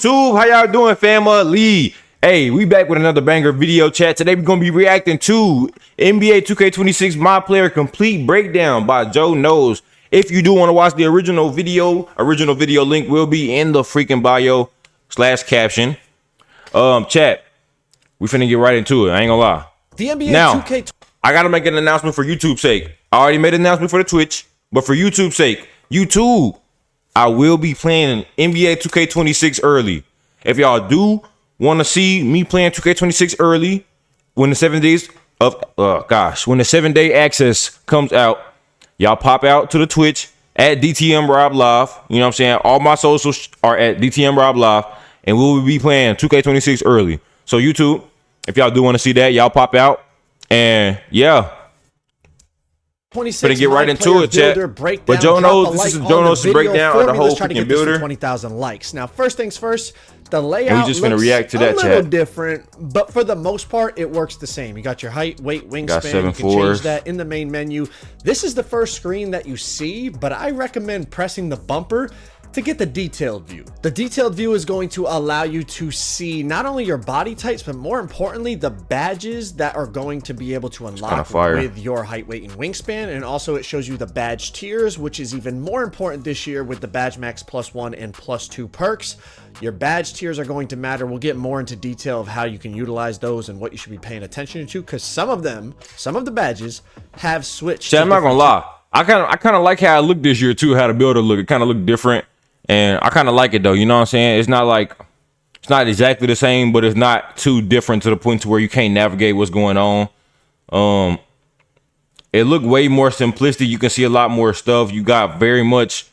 How y'all doing, family? Hey, we back with another banger video chat. Today we're gonna be reacting to NBA 2K26 My Player Complete Breakdown by Joe Knows. If you do want to watch the original video link will be in the freaking bio / caption. Chat, we finna get right into it. I ain't gonna lie. The NBA now, 2K. I gotta make an announcement for YouTube's sake. I already made an announcement for the Twitch, but for YouTube's sake, YouTube, I will be playing NBA 2K26 early. If y'all do want to see me playing 2K26 early, when the 7 days of when the 7-day access comes out, y'all pop out to the Twitch at DTM RobLIVE. You know what I'm saying? All my socials are at DTM RobLIVE, and we will be playing 2K26 early. So YouTube, if y'all do want to see that, y'all pop out, and yeah. 26, gonna get right into it, chat. But Joe Knows, this is Joe Knows' breakdown of the whole freaking builder. 20,000 likes. Now, first things first, the layout and we just gonna react to that, a little different, but for the most part, it works the same. You got your height, weight, wingspan. You can change that in the main menu. This is the first screen that you see, but I recommend pressing the bumper to get the detailed view. The detailed view is going to allow you to see not only your body types, but more importantly, the badges that are going to be able to unlock with your height, weight, and wingspan. And also it shows you the badge tiers, which is even more important this year with the Badge Max +1 and +2 perks. Your badge tiers are going to matter. We'll get more into detail of how you can utilize those and what you should be paying attention to, because some of the badges have switched. I'm not gonna lie. I kind of like how it looked this year too, how the builder looked. It kind of looked different. And I kind of like it though, you know what I'm saying? It's not exactly the same, but it's not too different to the point to where you can't navigate what's going on. It looked way more simplistic. You can see a lot more stuff. You got very much,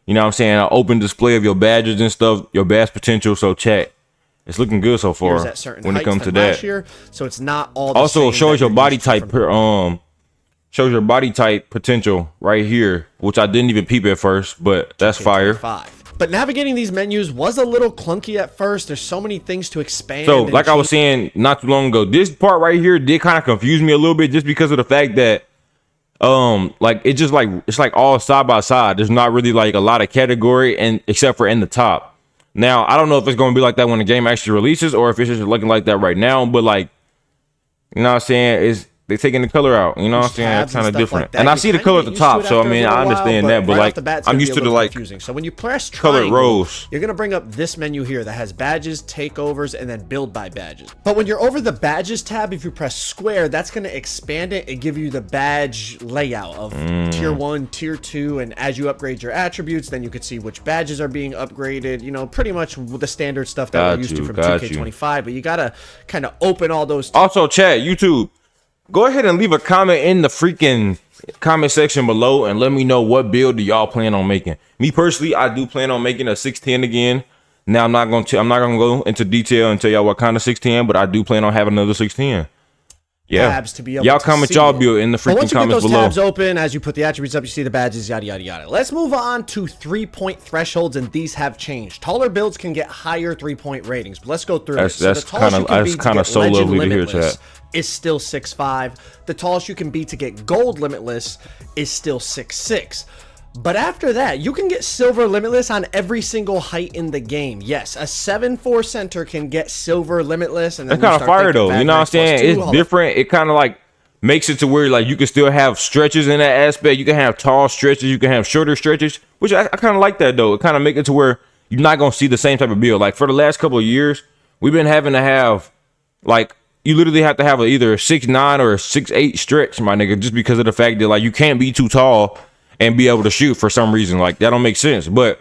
you know what I'm saying, an open display of your badges and stuff, your badge potential. So chat, it's looking good so far when it comes to that. So it's not all the also same shows your body type shows your body type potential right here, which I didn't even peep at first, but that's fire. But navigating these menus was a little clunky at first. There's so many things to expand. So like I was saying not too long ago, this part right here did kind of confuse me a little bit, just because of the fact that like it's like all side by side. There's not really like a lot of category, and except for in the top. Now I don't know if it's going to be like that when the game actually releases, or if it's just looking like that right now, but like, you know what I'm saying, they're taking the color out, you know what I'm saying? It's kind of different. And I see the color at the top, so I mean, I understand that, but like, I'm used to the like so when you press colored rows, you're gonna bring up this menu here that has badges, takeovers, and then build by badges. But when you're over the badges tab, if you press square, that's gonna expand it and give you the badge layout of tier 1, tier 2, and as you upgrade your attributes, then you can see which badges are being upgraded. You know, pretty much the standard stuff that we're used to from 2K25. But you gotta kind of open all those. Also, chat, YouTube, go ahead and leave a comment in the freaking comment section below and let me know what build do y'all plan on making. Me personally, I do plan on making a 610 again. Now I'm not gonna go into detail and tell y'all what kind of 610, but I do plan on having another 610. Yeah, y'all comment y'all build in the freaking comments below. Once you get those tabs open, as you put the attributes up, you see the badges, yada yada yada. Let's move on to 3-point thresholds, and these have changed. Taller builds can get higher 3-point ratings, but let's go through it. That's kind of so lovely to hear, chat. Is still 6'5". The tallest you can be to get gold limitless is still 6'6". But after that, you can get silver limitless on every single height in the game. Yes, a 7'4" center can get silver limitless, and then that's kind of fire though. You know what I'm saying? It's different. It kind of like makes it to where like you can still have stretches in that aspect. You can have tall stretches, you can have shorter stretches, which I kind of like that though. It kind of make it to where you're not gonna see the same type of build. Like for the last couple of years, we've been having to have like, you literally have to have either a 6'9" or a 6'8" stretch, my nigga, just because of the fact that like you can't be too tall and be able to shoot for some reason. Like that don't make sense. But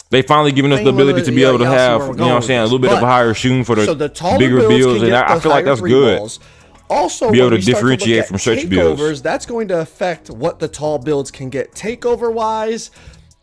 they finally giving us the ability to be able to have, you know what I'm saying, a little bit of a higher shooting for the bigger builds, and I feel like that's good. Also, be able to differentiate from stretch builds. That's going to affect what the tall builds can get takeover wise.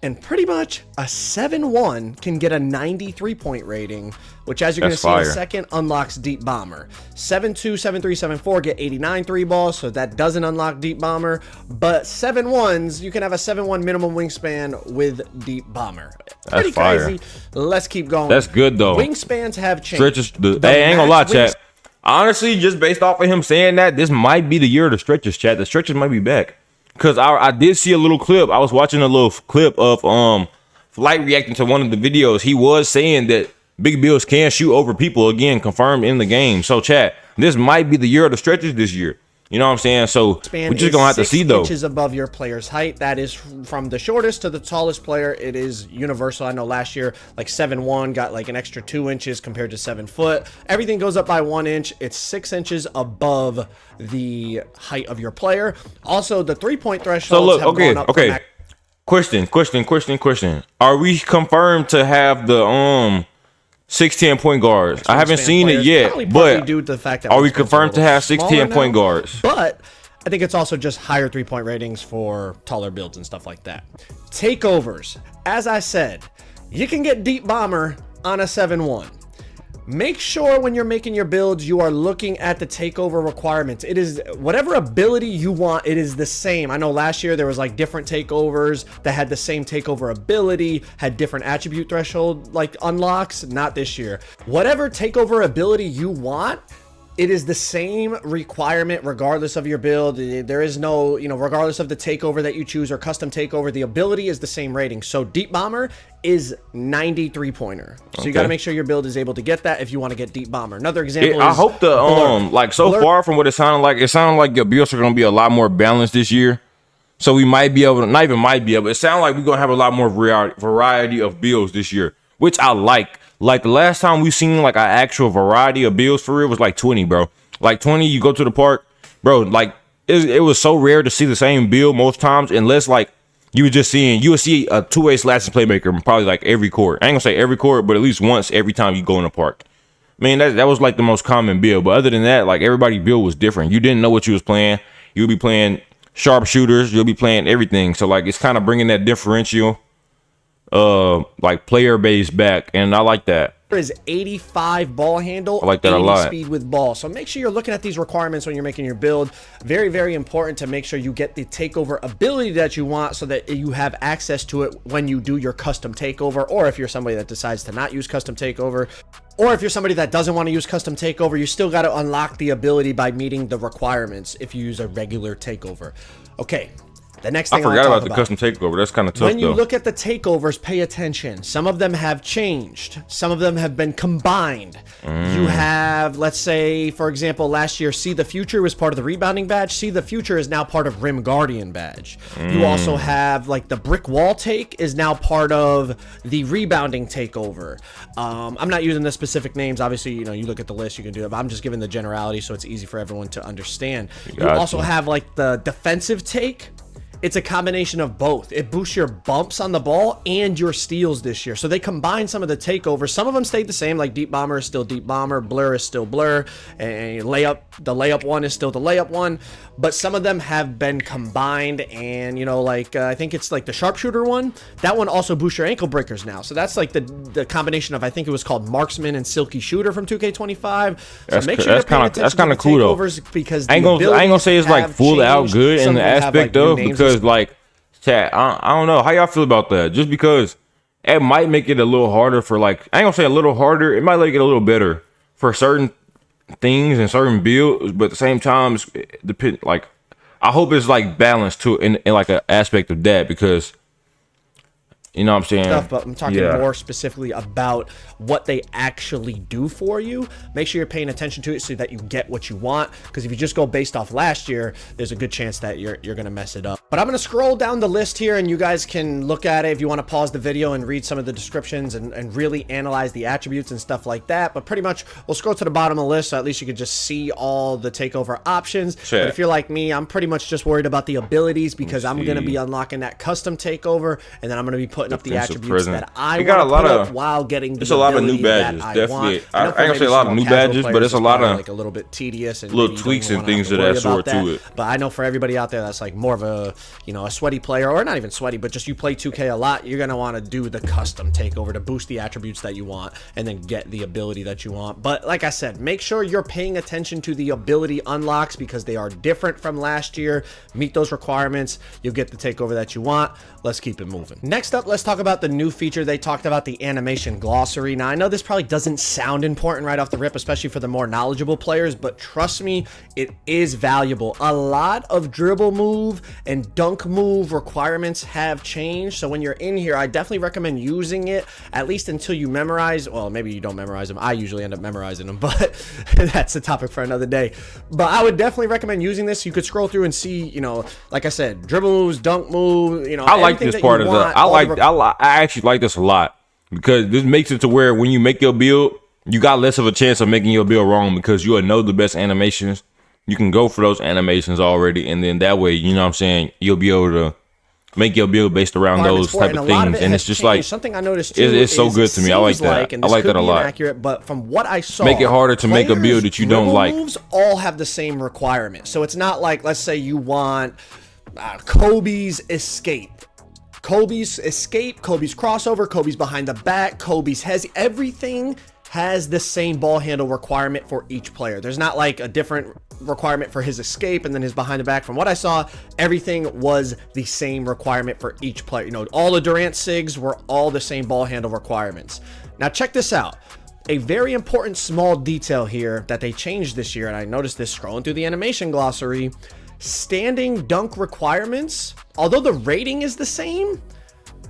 And pretty much a 7'1" can get a 93-point rating, which, as you're going to see in a second, unlocks Deep Bomber. 7'2", 7'3", 7'4" get 89 3 balls, so that doesn't unlock Deep Bomber. But 7'1s, you can have a 7'1" minimum wingspan with Deep Bomber. Pretty crazy. Let's keep going. That's good though. Wingspans have changed. Stretches. Hey, I ain't gonna lie, chat. Honestly, just based off of him saying that, this might be the year of the stretches, chat. The stretches might be back. Because I did see a little clip. I was watching a little clip of Flight reacting to one of the videos. He was saying that big builds can shoot over people, again, confirmed in the game. So chat, this might be the year of the stretches this year. You know what I'm saying? So we're just gonna have to see though. 6 inches above your player's height. That is from the shortest to the tallest player. It is universal. I know last year, like 7'1" got like an extra 2 inches compared to 7 foot. Everything goes up by 1 inch. It's 6 inches above the height of your player. Also, the 3-point thresholds. So look, have gone up okay. Question. Are we confirmed to have the 6'10" point guards? I haven't seen it yet, but due to the fact that are we confirmed to have 6'10" point guards? But I think it's also just higher 3-point ratings for taller builds and stuff like that. Takeovers. As I said, you can get deep bomber on a 7'1". Make sure when you're making your builds, you are looking at the takeover requirements. It is whatever ability you want, it is the same. I know last year there was like different takeovers that had the same takeover ability, had different attribute threshold like unlocks. Not this year. Whatever takeover ability you want, it is the same requirement regardless of your build. There is no, regardless of the takeover that you choose or custom takeover, the ability is the same rating. So Deep Bomber is 93 pointer. So you got to make sure your build is able to get that if you want to get Deep Bomber. Another example is I hope the far from what it sounded like your builds are going to be a lot more balanced this year. So we might be able to, not even might be able, it sounds like we're going to have a lot more variety of builds this year, which I like. Like the last time we seen like an actual variety of builds for real was like 20, bro. Like 20, you go to the park, bro. Like it was so rare to see the same build most times, unless like you would see a two-way slashing playmaker probably like every court. I ain't gonna say every court, but at least once every time you go in the park. I mean, that was like the most common build. But other than that, like everybody's build was different. You didn't know what you was playing. You'll be playing sharpshooters. You'll be playing everything. So like it's kind of bringing that differential like player base back, and I like that. Is 85 ball handle, I like that 80 a lot. Speed with ball. So make sure you're looking at these requirements when you're making your build. Very, very important to make sure you get the takeover ability that you want so that you have access to it when you do your custom takeover, or if you're somebody that decides to not use custom takeover, or if you're somebody that doesn't want to use custom takeover, you still got to unlock the ability by meeting the requirements if you use a regular takeover. Okay. The next thing I forgot about the custom takeover. That's kind of tough. When you look at the takeovers, pay attention. Some of them have changed. Some of them have been combined. You have, let's say, for example, last year, See the Future was part of the rebounding badge. See the Future is now part of Rim Guardian badge. You also have, like, the brick wall take is now part of the rebounding takeover. I'm not using the specific names. Obviously, you look at the list, you can do it. But I'm just giving the generality so it's easy for everyone to understand. You also have, like, the defensive take. It's a combination of both. It boosts your bumps on the ball and your steals this year. So they combine some of the takeovers. Some of them stayed the same, like Deep Bomber is still Deep Bomber, Blur is still Blur, and the layup one is still the layup one. But some of them have been combined, and I think it's like the Sharpshooter one. That one also boosts your ankle breakers now. So that's like the combination of, I think it was called Marksman and Silky Shooter from 2K25. So make sure that's kind of cool though. Because I ain't gonna say it's like full out good in the aspect of, because like, chat, I don't know how y'all feel about that. Just because it might make it a little harder for, like, I ain't gonna say a little harder, it might make it a little better for certain things and certain builds, but at the same time, like, I hope it's like balanced too in like an aspect of that, because you know what I'm saying? But I'm talking more specifically about what they actually do for you. Make sure you're paying attention to it so that you get what you want. Because if you just go based off last year, there's a good chance that you're going to mess it up. But I'm going to scroll down the list here, and you guys can look at it if you want to pause the video and read some of the descriptions and really analyze the attributes and stuff like that. But pretty much, we'll scroll to the bottom of the list so at least you can just see all the takeover options. But if you're like me, I'm pretty much just worried about the abilities, because I'm going to be unlocking that custom takeover, and then I'm going to be putting up the attributes that I want to put up while getting the ability of new badges, definitely. I ain't gonna say a lot of new badges, but it's a lot of like a little bit tedious and little tweaks and things of that sort to it. But I know for everybody out there that's like more of a a sweaty player, or not even sweaty, but just you play 2K a lot, you're gonna want to do the custom takeover to boost the attributes that you want and then get the ability that you want. But like I said, make sure you're paying attention to the ability unlocks, because they are different from last year. Meet those requirements, you'll get the takeover that you want. Let's keep it moving. Next up, let's let's talk about the new feature. They talked about the animation glossary. Now, I know this probably doesn't sound important right off the rip, especially for the more knowledgeable players, but trust me, it is valuable. A lot of dribble move and dunk move requirements have changed. So when you're in here, I definitely recommend using it, at least until you memorize. Well, maybe you don't memorize them. I usually end up memorizing them, but that's a topic for another day. But I would definitely recommend using this. You could scroll through and see, you know, like I said, dribble moves, dunk move, you know, I like this part of the, I actually like this a lot, because this makes it to where when you make your build, you got less of a chance of making your build wrong, because you'll know the best animations. You can go for those animations already, and then that way, you know what I'm saying, you'll be able to make your build based around those type of things. And it's just like, something I noticed too, it's so good to me. I like that. I like that a lot. Inaccurate, but from what I saw, make it harder to make a build that you don't like. Moves all have the same requirement, so it's not like, let's say you want Kobe's escape. Kobe's escape, Kobe's crossover, Kobe's behind the back, Kobe's hezzy. Everything has the same ball handle requirement for each player. There's not like a different requirement for his escape and then his behind the back. From what I saw, everything was the same requirement for each player. You know, all the Durant SIGs were all the same ball handle requirements. Now check this out. A very important small detail here that they changed this year, and I noticed this scrolling through the animation glossary. Standing dunk requirements, although the rating is the same,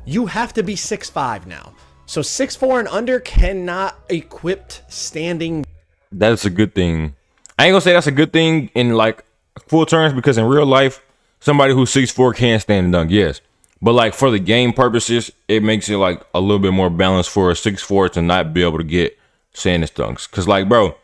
you have to be 6'5" now. So 6'4" and under cannot equip standing. That's a good thing. I ain't gonna say that's a good thing in like full terms, because in real life, somebody who's 6'4" can stand and dunk, yes. But like for the game purposes, it makes it like a little bit more balanced for a 6'4" to not be able to get stand and dunks. Cause like, bro,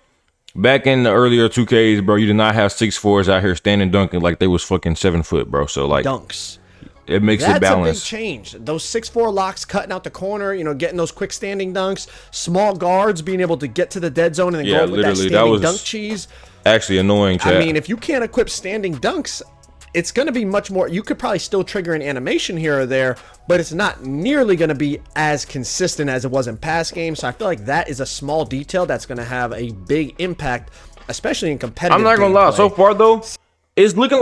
back in the earlier 2Ks, bro, you did not have 6'4s out here standing dunking like they was fucking 7 foot, bro. So like dunks. It makes it balanced. That's a big change. Those 6'4" locks cutting out the corner, you know, getting those quick standing dunks, small guards being able to get to the dead zone and then go with that standing dunk cheese. Actually annoying, chat. I mean, if you can't equip standing dunks, it's going to be much more. You could probably still trigger an animation here or there, but it's not nearly going to be as consistent as it was in past games. So I feel like that is a small detail that's going to have a big impact, especially in competitive. I'm not going to lie. So far though, it's looking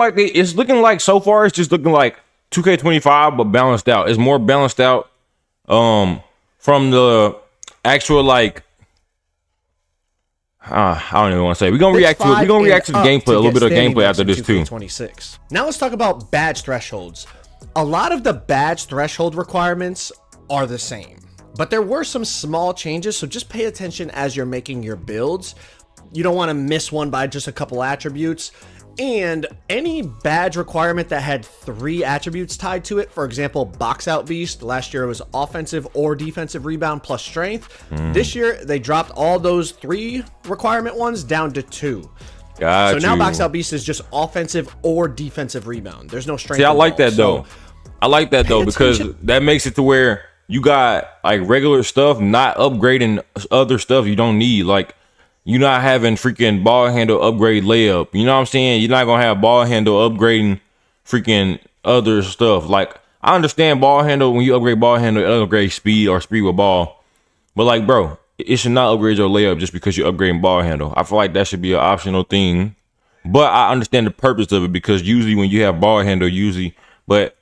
like so far it's just looking like 2K25 but balanced out. It's more balanced out from the actual like I don't even want to say. We're gonna react to the gameplay, a little bit of gameplay after this too. 26. Now let's talk about badge thresholds. A lot of the badge threshold requirements are the same, but there were some small changes, so just pay attention as you're making your builds. You don't want to miss one by just a couple attributes. And any badge requirement that had 3 attributes tied to it, for example, box out beast, last year it was offensive or defensive rebound plus strength. This year they dropped all those 3 requirement ones down to 2. So now box out beast is just offensive or defensive rebound. There's no strength. See, I like that though. I like that though, because that makes it to where you got like regular stuff, not upgrading other stuff you don't need. Like, you're not having freaking ball handle upgrade layup. You know what I'm saying? You're not going to have ball handle upgrading freaking other stuff. Like, I understand ball handle, when you upgrade ball handle, it upgrade speed or speed with ball. But like, bro, it should not upgrade your layup just because you're upgrading ball handle. I feel like that should be an optional thing. But I understand the purpose of it, because usually when you have ball handle, but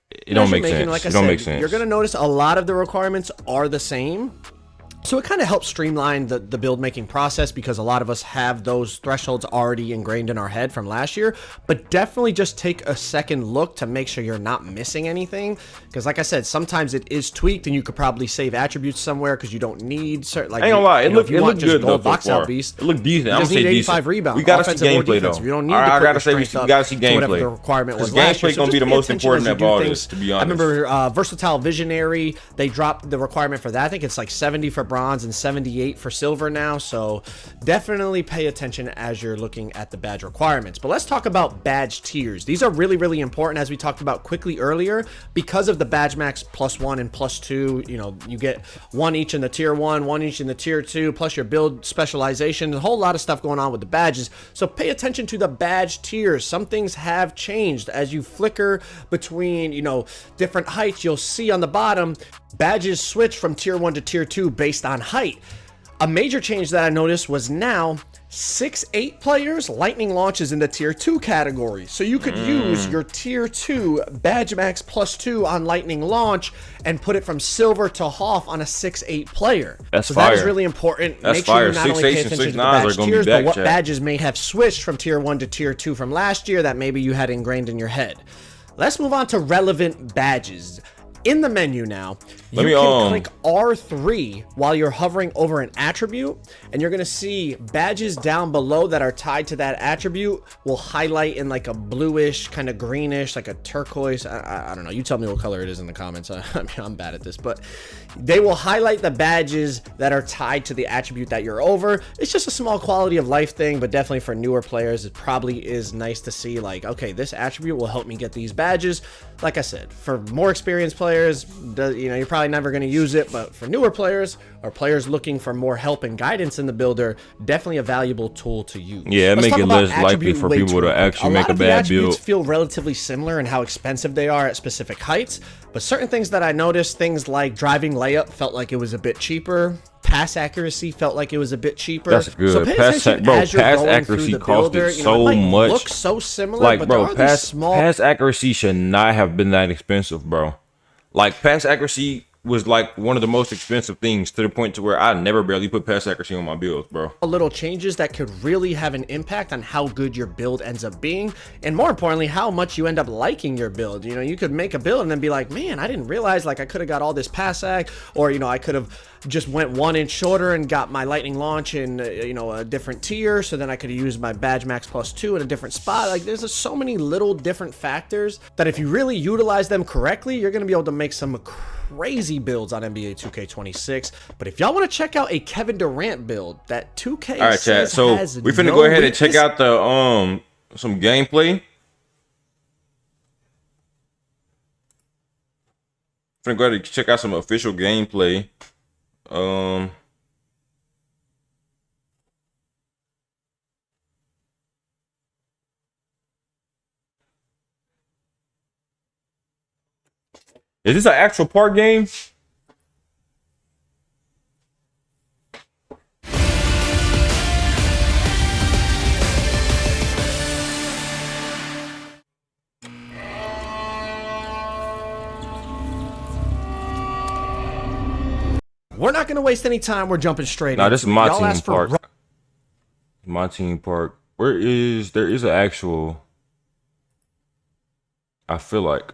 it don't make sense. Like it don't make sense. You're going to notice a lot of the requirements are the same. So it kind of helps streamline the build making process, because a lot of us have those thresholds already ingrained in our head from last year. But definitely just take a second look to make sure you're not missing anything, because like I said, sometimes it is tweaked and you could probably save attributes somewhere because you don't need certain, like, I ain't gonna lie, it looked good though. Box out beast, it looked decent. I'm gonna say 85 rebound. We gotta see gameplay though. You don't need I gotta say we gotta see gameplay. Whatever the requirement was last year. Gameplay gonna be the most important of all this, to be honest. I remember versatile visionary, they dropped the requirement for that. I think it's like 70 for bronze and 78 for silver now, so definitely pay attention as you're looking at the badge requirements. But let's talk about badge tiers. These are really, really important, as we talked about quickly earlier, because of the badge max +1 and +2. You know, you get 1 each in the tier 1, 1 each in the tier 2, plus your build specialization, a whole lot of stuff going on with the badges. So pay attention to the badge tiers. Some things have changed as you flicker between, you know, different heights. You'll see on the bottom badges switch from tier 1 to tier 2 based on height. A major change that I noticed was now 6-8 players, lightning launch is in the tier 2 category. So you could use your tier 2 badge max +2 on lightning launch and put it from silver to Hoff on a 6-8 player. That's so fire. that is really important. That's Make sure fire. you not only pay 6-8s and attention to the 6-9s badge are gonna be tiers, back, but what chat. badges may have switched from tier 1 to tier 2 from last year that maybe you had ingrained in your head. Let's move on to relevant badges. In the menu now, you can click R3 while you're hovering over an attribute, and you're gonna see badges down below that are tied to that attribute will highlight in like a bluish, kind of greenish, like a turquoise. I don't know. You tell me what color it is in the comments. I mean, I'm bad at this, but they will highlight the badges that are tied to the attribute that you're over. It's just a small quality of life thing, but definitely for newer players, it probably is nice to see like, okay, this attribute will help me get these badges. Like I said, for more experienced players, you know, you're probably never going to use it, but for newer players or players looking for more help and guidance in the builder, definitely a valuable tool to use. Yeah, make it less likely for people to actually make a bad build. Feel relatively similar in how expensive they are at specific heights, but certain things that I noticed, things like driving layup felt like it was a bit cheaper. Pass accuracy felt like it was a bit cheaper. That's good. So pay pass accuracy costed so much. Looks so similar, like, but bro, there are these small pass accuracy should not have been that expensive, bro. Like, pass accuracy was like one of the most expensive things, to the point to where I never barely put pass accuracy on my builds, bro. Little changes that could really have an impact on how good your build ends up being, and more importantly, how much you end up liking your build. You know, you could make a build and then be like, man, I didn't realize like I could have got all this pass ac, or you know, I could have just went 1 inch shorter and got my lightning launch in you know, a different tier, so then I could have used my badge max +2 in a different spot. Like, there's just so many little different factors that if you really utilize them correctly, you're gonna be able to make some crazy builds on NBA 2K26. But if y'all want to check out a Kevin Durant build that 2K all right, chat, so we're finna go ahead and check out the some gameplay. Finna go ahead and check out some official gameplay. Is this an actual park game? We're not going to waste any time. We're jumping straight in. Nah, this is my team park. My team park. There is an actual, I feel like.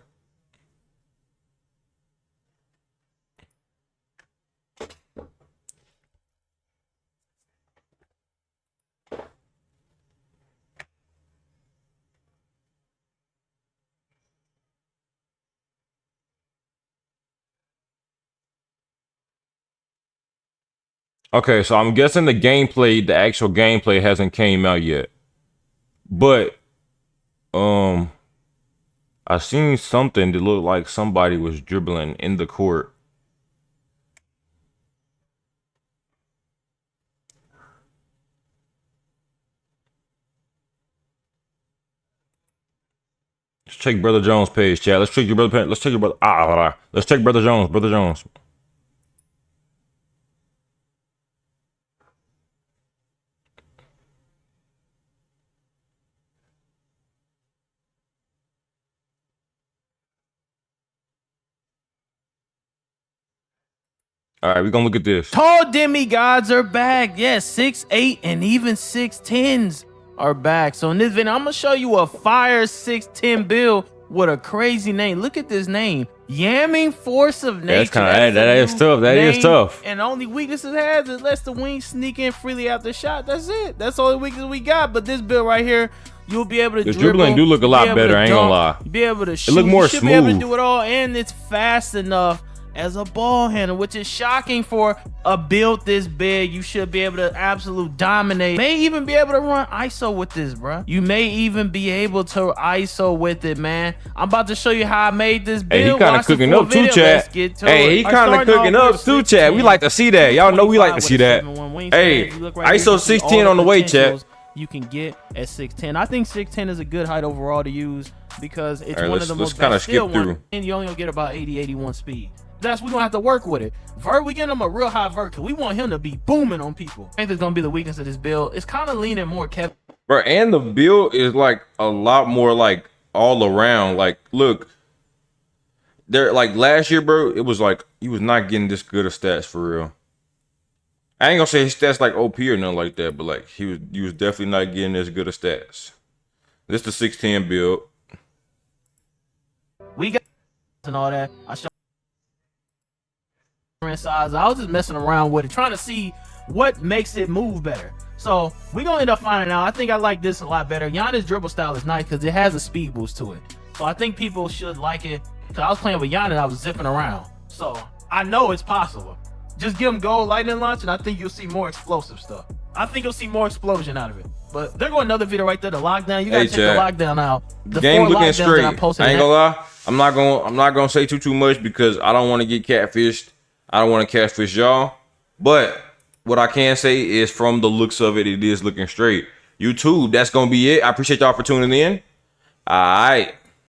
Okay, so I'm guessing the actual gameplay hasn't came out yet. But I seen something that looked like somebody was dribbling in the court. Let's check Brother Jones' page, chat. Let's check your brother. Let's check your brother. Let's check Brother Jones. Brother Jones. All right, we're gonna look at this. Tall demigods are back. Yes, 6'8" and even 6'10s are back. So in this video, I'm gonna show you a fire 6'10 build with a crazy name. Look at this name. Yamming Force of Nature. That is tough. That is tough. And the only weakness it has is lets the wings sneak in freely after shot. That's it. That's the only weakness we got. But this build right here, you'll be able to the dribbling do look a lot better. I ain't gonna lie. You'll be able to shoot. It look more smooth. Be able to do it all, and it's fast enough as a ball handler, which is shocking for a build this big. You should be able to absolute dominate. May even be able to run ISO with this, bro. You may even be able to ISO with it, man. I'm about to show you how I made this build. Hey, he kind of cooking up too, chat. Hey, he kind of cooking up too, chat. We like to see that. Y'all know we like to see that. Hey, ISO 610 on the way, chat. You can get at 6'10". I think 6'10 is a good height overall to use because it's one of the most kind of skip through. and you only gonna get about 80, 81 speed. That's we're gonna have to work with it. Vert, we getting him a real high vert because we want him to be booming on people. I think that's gonna be the weakness of this build. It's kind of leaning more Kevin. Bro, and the build is like a lot more like all around. Like, look, there like last year, bro, it was like he was not getting this good of stats for real. I ain't gonna say his stats like OP or nothing like that, but like he was definitely not getting as good of stats. This the 610 build. We got and all that. I showed size. I was just messing around with it, trying to see what makes it move better. So we're gonna end up finding out. I think I like this a lot better. Giannis' dribble style is nice because it has a speed boost to it. So I think people should like it. Cause I was playing with Giannis, I was zipping around. So I know it's possible. Just give him gold lightning launch, and I think you'll see more explosive stuff. I think you'll see more explosion out of it. But there go another video right there, the lockdown. You gotta check the lockdown out. The game looking straight. I ain't gonna lie. I'm not gonna say too much because I don't want to get catfished. I don't want to catfish y'all. But what I can say is from the looks of it, it is looking straight. YouTube, that's gonna be it. I appreciate y'all for tuning in. All right.